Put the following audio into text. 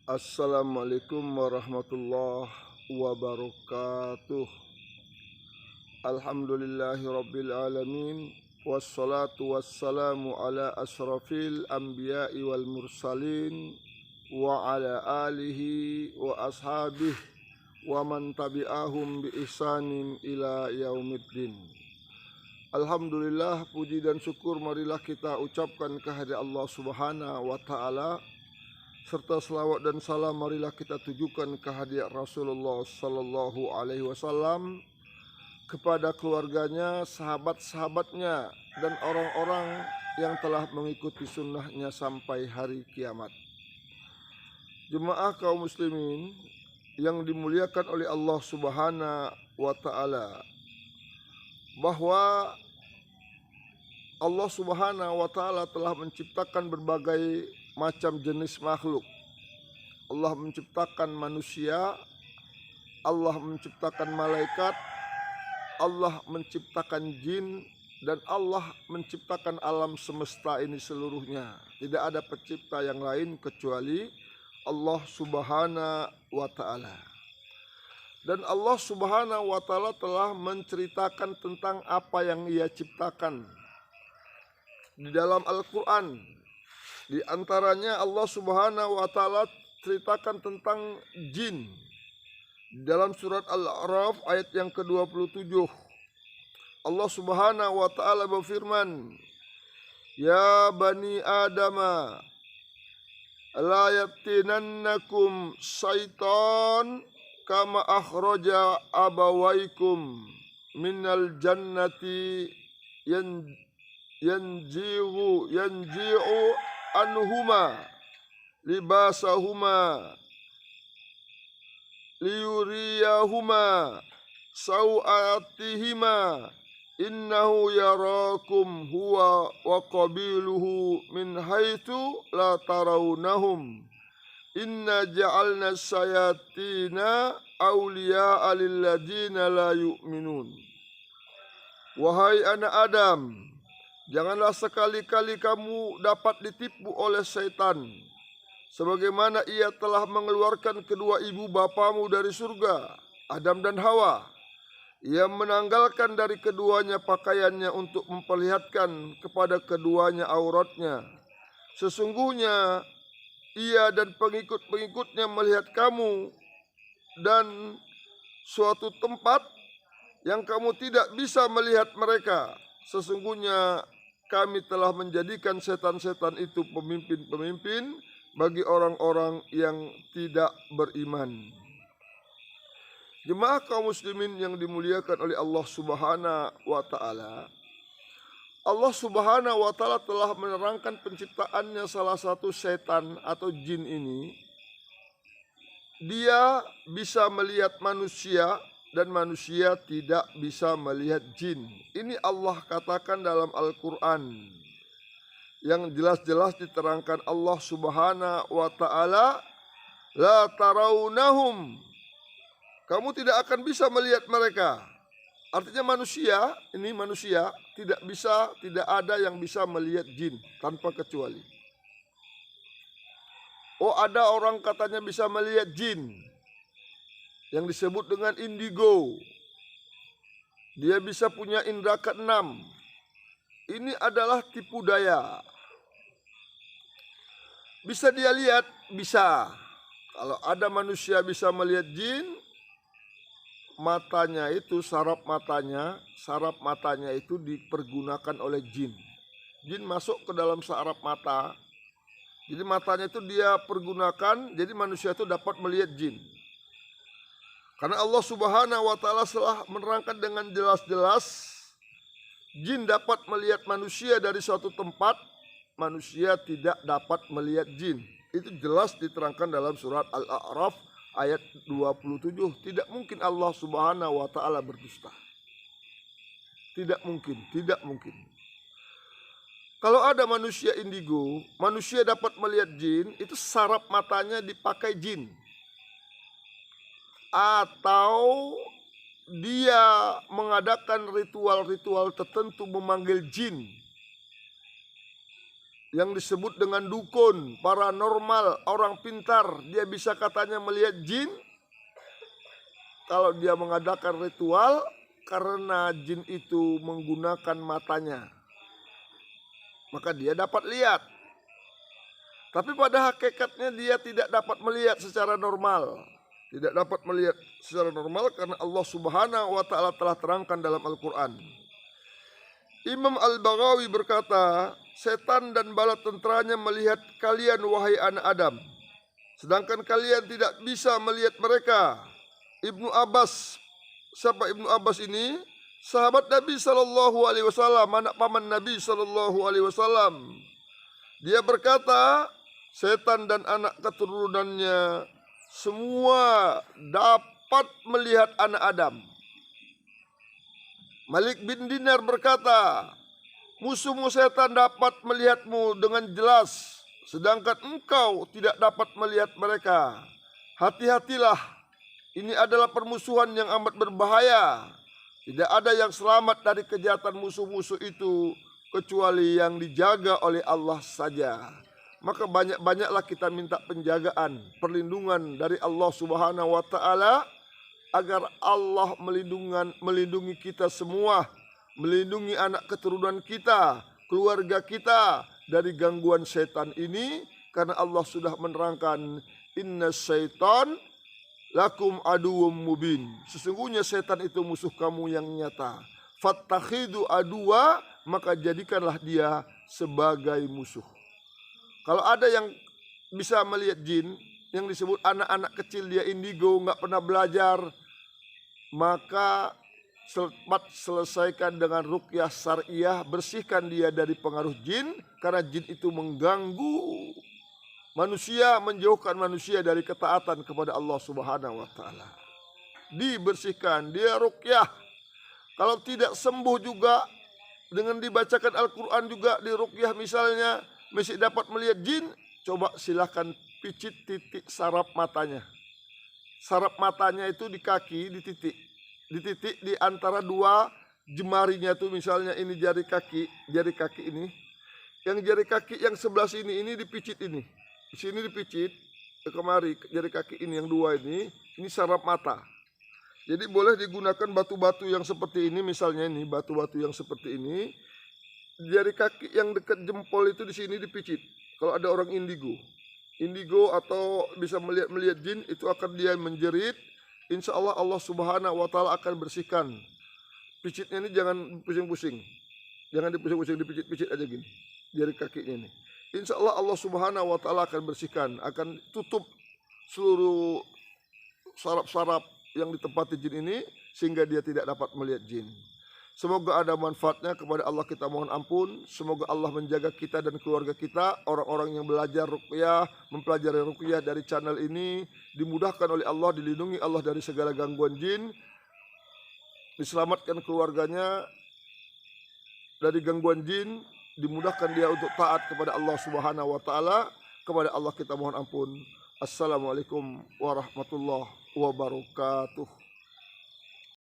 Assalamualaikum warahmatullahi wabarakatuh. Alhamdulillahirabbil alamin wassalatu wassalamu ala asrafil anbiya'i wal mursalin wa ala alihi wa ashabihi wa man tabi'ahum bi ihsanin ila yaumiddin. Alhamdulillah, puji dan syukur marilah kita ucapkan kehadirat Allah Subhanahu wa taala, serta selawat dan salam marilah kita tujukan kehadirat Rasulullah sallallahu alaihi wasallam, kepada keluarganya, sahabat-sahabatnya, dan orang-orang yang telah mengikuti sunnahnya sampai hari kiamat. Jemaah kaum muslimin yang dimuliakan oleh Allah Subhanahu wa taala, bahwa Allah Subhanahu wa taala telah menciptakan berbagai macam jenis makhluk. Allah menciptakan manusia, Allah menciptakan malaikat, Allah menciptakan jin, dan Allah menciptakan alam semesta ini seluruhnya. Tidak ada pencipta yang lain kecuali Allah Subhanahu wa taala. Dan Allah Subhanahu wa taala telah menceritakan tentang apa yang Ia ciptakan di dalam Al-Qur'an. Di antaranya Allah Subhanahu wa taala ceritakan tentang jin dalam surat Al-A'raf ayat yang ke-27. Allah Subhanahu wa taala berfirman, "Ya bani Adama, la yaftinannakum syaitan kama akhraja abawaikum minal jannati yanji'u anhuma libasahuma liyuriyahuma sawatihima innahu yarakum huwa wa qabiluhu min haitsu la tarawnahum inna ja'alna sayatina awliya'a lilladzina la yu'minun." Wahai anak Adam, janganlah sekali-kali kamu dapat ditipu oleh setan, sebagaimana ia telah mengeluarkan kedua ibu bapamu dari surga, Adam dan Hawa. Ia menanggalkan dari keduanya pakaiannya untuk memperlihatkan kepada keduanya auratnya. Sesungguhnya ia dan pengikut-pengikutnya melihat kamu dan suatu tempat yang kamu tidak bisa melihat mereka. Sesungguhnya kami telah menjadikan setan-setan itu pemimpin-pemimpin bagi orang-orang yang tidak beriman. Jemaah kaum muslimin yang dimuliakan oleh Allah Subhanahu wa taala, Allah Subhanahu wa taala telah menerangkan penciptaannya salah satu setan atau jin ini. Dia bisa melihat manusia dan manusia tidak bisa melihat jin. Ini Allah katakan dalam Al-Quran, yang jelas-jelas diterangkan Allah Subhanahu wa ta'ala, la tarawnahum, kamu tidak akan bisa melihat mereka. Artinya manusia tidak ada yang bisa melihat jin tanpa kecuali. Oh, ada orang katanya bisa melihat jin yang disebut dengan indigo. Dia bisa punya indera keenam. Ini adalah tipu daya. Bisa dia lihat? Bisa. Kalau ada manusia bisa melihat jin, matanya itu, saraf matanya itu dipergunakan oleh jin. Jin masuk ke dalam saraf mata. Jadi matanya itu dia pergunakan, jadi manusia itu dapat melihat jin. Karena Allah Subhanahu wa taala telah menerangkan dengan jelas-jelas, jin dapat melihat manusia dari suatu tempat, manusia tidak dapat melihat jin. Itu jelas diterangkan dalam surat Al-A'raf ayat 27. Tidak mungkin Allah Subhanahu wa taala berdusta. Tidak mungkin. Kalau ada manusia indigo, manusia dapat melihat jin, itu saraf matanya dipakai jin. Atau dia mengadakan ritual-ritual tertentu memanggil jin. yang disebut dengan dukun, paranormal, orang pintar, dia bisa katanya melihat jin. Kalau dia mengadakan ritual, karena jin itu menggunakan matanya, maka dia dapat lihat. Tapi pada hakikatnya dia tidak dapat melihat secara normal. Tidak dapat melihat secara normal karena Allah Subhanahu wa ta'ala telah terangkan dalam Al-Quran. Imam Al-Baghawi berkata, setan dan bala tentaranya melihat kalian wahai anak Adam, sedangkan kalian tidak bisa melihat mereka. Ibnu Abbas, siapa Ibnu Abbas ini? Sahabat Nabi SAW, anak paman Nabi SAW. Dia berkata, setan dan anak keturunannya semua dapat melihat anak Adam. Malik bin Dinar berkata, musuhmu setan dapat melihatmu dengan jelas, sedangkan engkau tidak dapat melihat mereka. Hati-hatilah, ini adalah permusuhan yang amat berbahaya. Tidak ada yang selamat dari kejahatan musuh-musuh itu kecuali yang dijaga oleh Allah saja. Maka banyak-banyaklah kita minta penjagaan, perlindungan dari Allah Subhanahu wa ta'ala, agar Allah melindungi kita semua, melindungi anak keturunan kita, keluarga kita dari gangguan setan ini. Karena Allah sudah menerangkan, inna syaitan lakum aduwwum mubin. Sesungguhnya setan itu musuh kamu yang nyata. Fattakhidu aduwa, maka jadikanlah dia sebagai musuh. Kalau ada yang bisa melihat jin, yang disebut anak-anak kecil, dia indigo, nggak pernah belajar, maka cepat selesaikan dengan ruqyah syariah, bersihkan dia dari pengaruh jin, karena jin itu mengganggu manusia, menjauhkan manusia dari ketaatan kepada Allah Subhanahu wa ta'ala. Dibersihkan, dia ruqyah. Kalau tidak sembuh juga, dengan dibacakan Al-Quran juga di ruqyah misalnya, masih dapat melihat jin, coba silahkan picit titik saraf matanya. Saraf matanya itu di kaki, di titik di antara dua jemarinya tuh, misalnya ini jari kaki ini, yang jari kaki yang sebelah sini ini dipicit ini, di sini dipicit, kemari jari kaki ini yang dua ini saraf mata. Jadi boleh digunakan batu-batu yang seperti ini, misalnya ini batu-batu yang seperti ini, jari kaki yang dekat jempol itu di sini dipicit. Kalau ada orang indigo atau bisa melihat jin, itu akan dia menjerit, insya Allah Allah Subhanahu wa ta'ala akan bersihkan. Picitnya ini jangan pusing-pusing, jangan dipusing-pusing, dipicit-picit aja gini jari kakinya ini. Insya Allah Allah Subhanahu wa ta'ala akan bersihkan, akan tutup seluruh saraf-saraf yang ditempati jin ini, sehingga dia tidak dapat melihat jin. Semoga ada manfaatnya. Kepada Allah kita mohon ampun. Semoga Allah menjaga kita dan keluarga kita, orang-orang yang belajar ruqyah, mempelajari ruqyah dari channel ini, dimudahkan oleh Allah, dilindungi Allah dari segala gangguan jin, diselamatkan keluarganya dari gangguan jin, dimudahkan dia untuk taat kepada Allah Subhanahu wa ta'ala. Kepada Allah kita mohon ampun. Assalamualaikum warahmatullahi wabarakatuh.